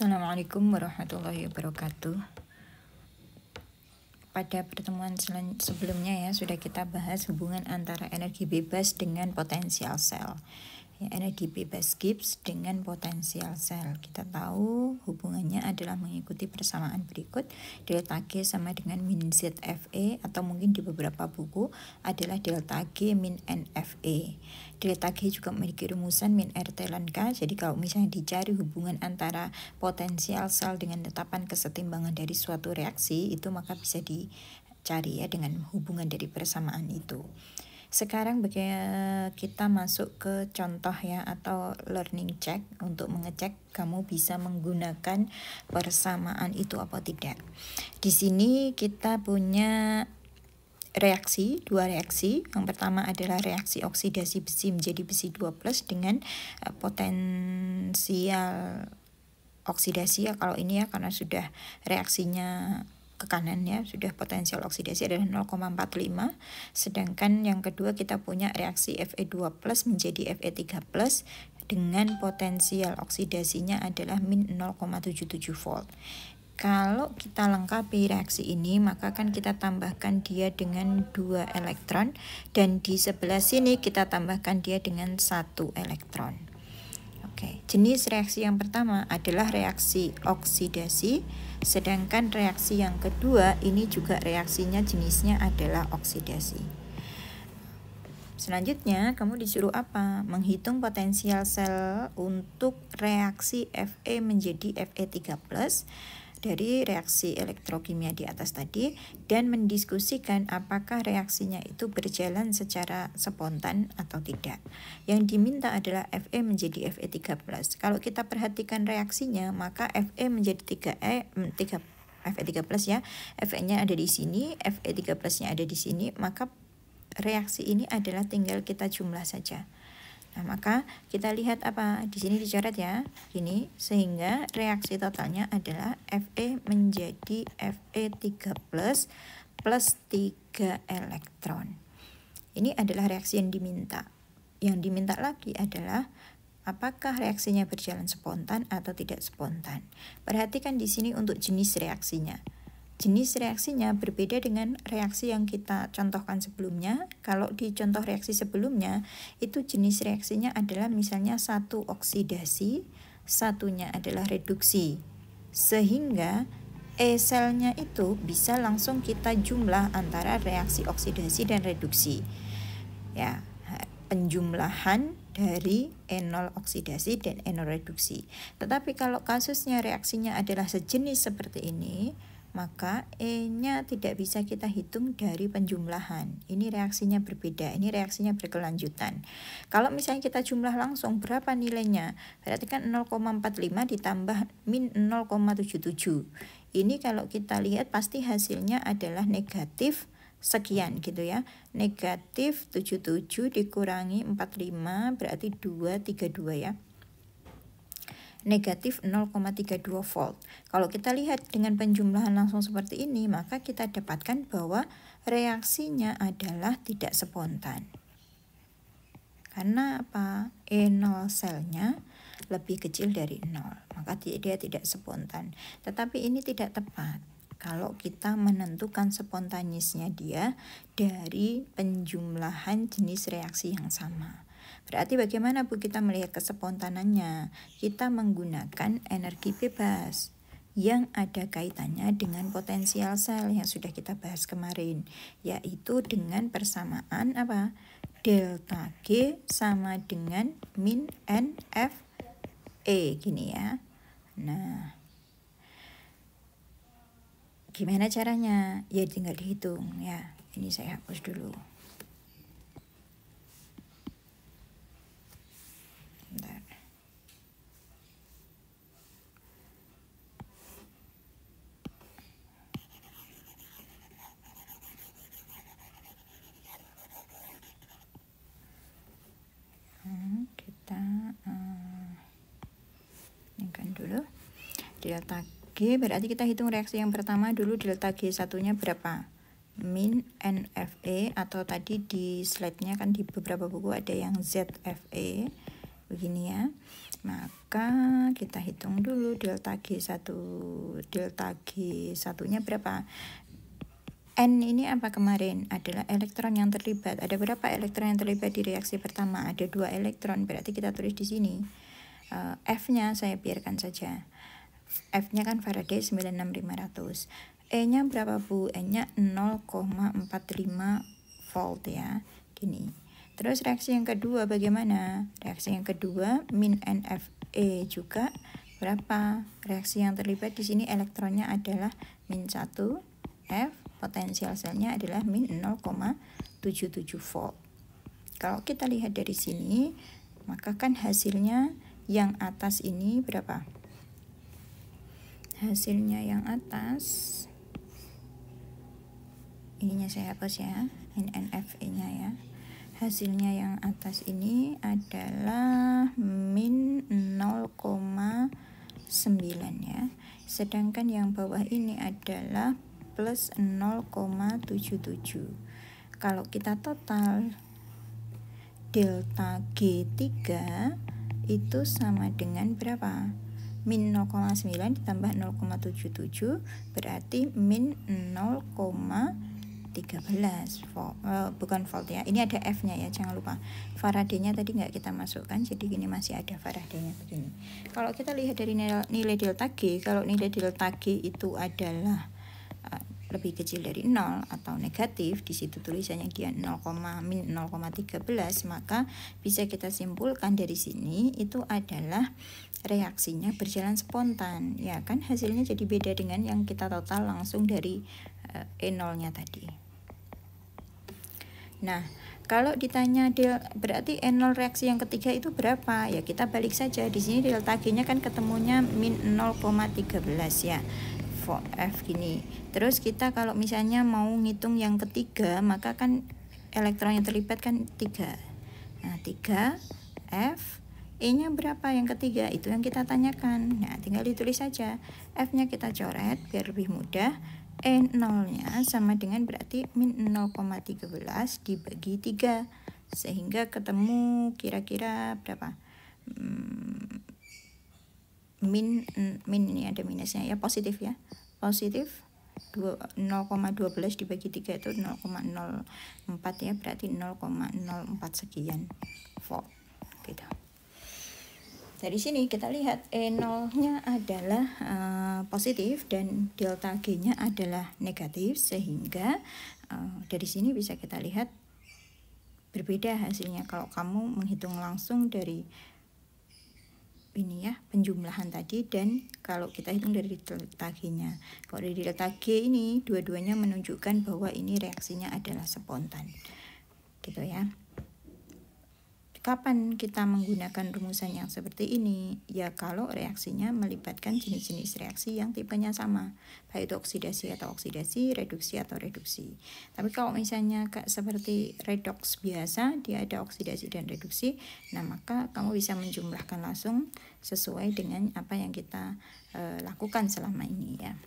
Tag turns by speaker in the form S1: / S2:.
S1: Assalamualaikum warahmatullahi wabarakatuh. Pada pertemuan sebelumnya ya sudah kita bahas hubungan antara energi bebas dengan potensial sel. Ya, energi bebas Gibbs dengan potensial sel. Kita tahu hubungannya adalah mengikuti persamaan berikut. Delta G sama dengan min Z Fe, atau mungkin di beberapa buku adalah delta G min N Fe. Delta G juga memiliki rumusan min RT ln K. Jadi kalau misalnya dicari hubungan antara potensial sel dengan tetapan kesetimbangan dari suatu reaksi, itu maka bisa dicari ya dengan hubungan dari persamaan itu. Sekarang kita masuk ke contoh ya, atau learning check untuk mengecek kamu bisa menggunakan persamaan itu apa tidak. Di sini kita punya dua reaksi. Yang pertama adalah reaksi oksidasi besi menjadi besi 2+ dengan potensial oksidasi ya kalau ini ya, karena sudah reaksinya ke kanan ya, sudah potensial oksidasi adalah 0,45. Sedangkan yang kedua kita punya reaksi Fe2+ menjadi Fe3+ dengan potensial oksidasinya adalah min 0,77 volt. Kalau kita lengkapi reaksi ini, maka kan kita tambahkan dia dengan 2 elektron, dan di sebelah sini kita tambahkan dia dengan 1 elektron. Oke, jenis reaksi yang pertama adalah reaksi oksidasi, sedangkan reaksi yang kedua ini juga reaksinya jenisnya adalah oksidasi. Selanjutnya kamu disuruh apa? Menghitung potensial sel untuk reaksi Fe menjadi Fe3+ dari reaksi elektrokimia di atas tadi, dan mendiskusikan apakah reaksinya itu berjalan secara spontan atau tidak. Yang diminta adalah Fe menjadi Fe3+. Kalau kita perhatikan reaksinya, maka Fe menjadi Fe3+ ya. Fe-nya ada di sini, Fe3+-nya ada di sini, maka reaksi ini adalah tinggal kita jumlah saja. Nah, maka kita lihat apa di sini dicoret ya, ini, sehingga reaksi totalnya adalah Fe menjadi Fe3+ plus 3 elektron. Ini adalah reaksi yang diminta. Yang diminta lagi adalah apakah reaksinya berjalan spontan atau tidak spontan. Perhatikan di sini untuk jenis reaksinya. Jenis reaksinya berbeda dengan reaksi yang kita contohkan sebelumnya. Kalau di contoh reaksi sebelumnya, itu jenis reaksinya adalah misalnya satu oksidasi, satunya adalah reduksi. Sehingga E-selnya itu bisa langsung kita jumlah antara reaksi oksidasi dan reduksi. Ya, penjumlahan dari E0 oksidasi dan E0 reduksi. Tetapi kalau kasusnya reaksinya adalah sejenis seperti ini, maka E-nya tidak bisa kita hitung dari penjumlahan. Ini reaksinya berbeda, ini reaksinya berkelanjutan. Kalau misalnya kita jumlah langsung, berapa nilainya? Berarti kan 0,45 ditambah min 0,77. Ini kalau kita lihat pasti hasilnya adalah negatif sekian gitu ya. Negatif 77 dikurangi 45 berarti 232 ya. Negatif 0,32 volt. Kalau kita lihat dengan penjumlahan langsung seperti ini, maka kita dapatkan bahwa reaksinya adalah tidak spontan. Karena apa? E0 selnya lebih kecil dari 0, maka dia tidak spontan. Tetapi ini tidak tepat kalau kita menentukan spontanisnya dia dari penjumlahan jenis reaksi yang sama. Berarti bagaimana Bu kita melihat kespontanannya? Kita menggunakan energi bebas yang ada kaitannya dengan potensial sel yang sudah kita bahas kemarin, yaitu dengan persamaan apa? Delta G sama dengan min NFE gini ya. Nah, gimana caranya? Ya tinggal dihitung ya. Ini saya hapus dulu. Bentar. Kita ingat dulu. Delta G berarti kita hitung reaksi yang pertama dulu. Delta G satunya berapa? Min NFE, atau tadi di slide-nya kan di beberapa buku ada yang ZFE. begini ya. Maka kita hitung dulu delta G1. Delta G1-nya berapa? N ini apa kemarin? Adalah elektron yang terlibat. Ada berapa elektron yang terlibat di reaksi pertama? Ada 2 elektron, berarti kita tulis di sini. F-nya saya biarkan saja. F-nya kan Faraday 96500. E-nya berapa Bu? E-nya 0,45 volt ya. Gini. Terus reaksi yang kedua bagaimana? Reaksi yang kedua min NFe juga berapa? Reaksi yang terlibat di sini elektronnya adalah min 1 F, potensial selnya adalah min 0,77 volt. Kalau kita lihat dari sini, maka kan hasilnya yang atas ini berapa? Hasilnya yang atas, ininya saya hapus ya, min NFe-nya ya. Hasilnya yang atas ini adalah min 0,9 ya. Sedangkan yang bawah ini adalah plus 0,77. Kalau kita total, delta G3 itu sama dengan berapa? Min 0,9 ditambah 0,77 berarti min 0,13 volt. Bukan volt ya, ini ada F-nya ya, jangan lupa. Faraday-nya tadi nggak kita masukkan, jadi gini masih ada Faraday-nya begini. Kalau kita lihat dari nilai delta G, kalau nilai delta G itu adalah lebih kecil dari 0 atau negatif, di situ tulisannya dia min 0,13, maka bisa kita simpulkan dari sini itu adalah reaksinya berjalan spontan, ya kan, hasilnya jadi beda dengan yang kita total langsung dari E0-nya tadi. Nah, kalau ditanya berarti E0 reaksi yang ketiga itu berapa? Ya kita balik saja, di sini delta G-nya kan ketemunya min 0,13 ya. F gini. Terus kita kalau misalnya mau ngitung yang ketiga, maka kan elektron yang terlibat kan 3. Nah, 3 F, E-nya berapa yang ketiga? Itu yang kita tanyakan. Nah, tinggal ditulis saja. F-nya kita coret biar lebih mudah. E0-nya sama dengan berarti min 0,13 dibagi 3. Sehingga ketemu kira-kira berapa? Min ini ada minusnya ya, positif ya, positif 0,12 dibagi 3 itu 0,04 ya, berarti 0,04 sekian volt gitu. Dari sini kita lihat E0-nya adalah positif dan delta G-nya adalah negatif, sehingga dari sini bisa kita lihat berbeda hasilnya kalau kamu menghitung langsung dari ini ya, penjumlahan tadi, dan kalau kita hitung dari delta G-nya. Kalau dari delta G ini dua-duanya menunjukkan bahwa ini reaksinya adalah spontan. Gitu ya. Kapan kita menggunakan rumusan yang seperti ini? Ya kalau reaksinya melibatkan jenis-jenis reaksi yang tipenya sama, baik itu oksidasi atau oksidasi, reduksi atau reduksi. Tapi kalau misalnya seperti redoks biasa, dia ada oksidasi dan reduksi, nah maka kamu bisa menjumlahkan langsung sesuai dengan apa yang kita lakukan selama ini ya.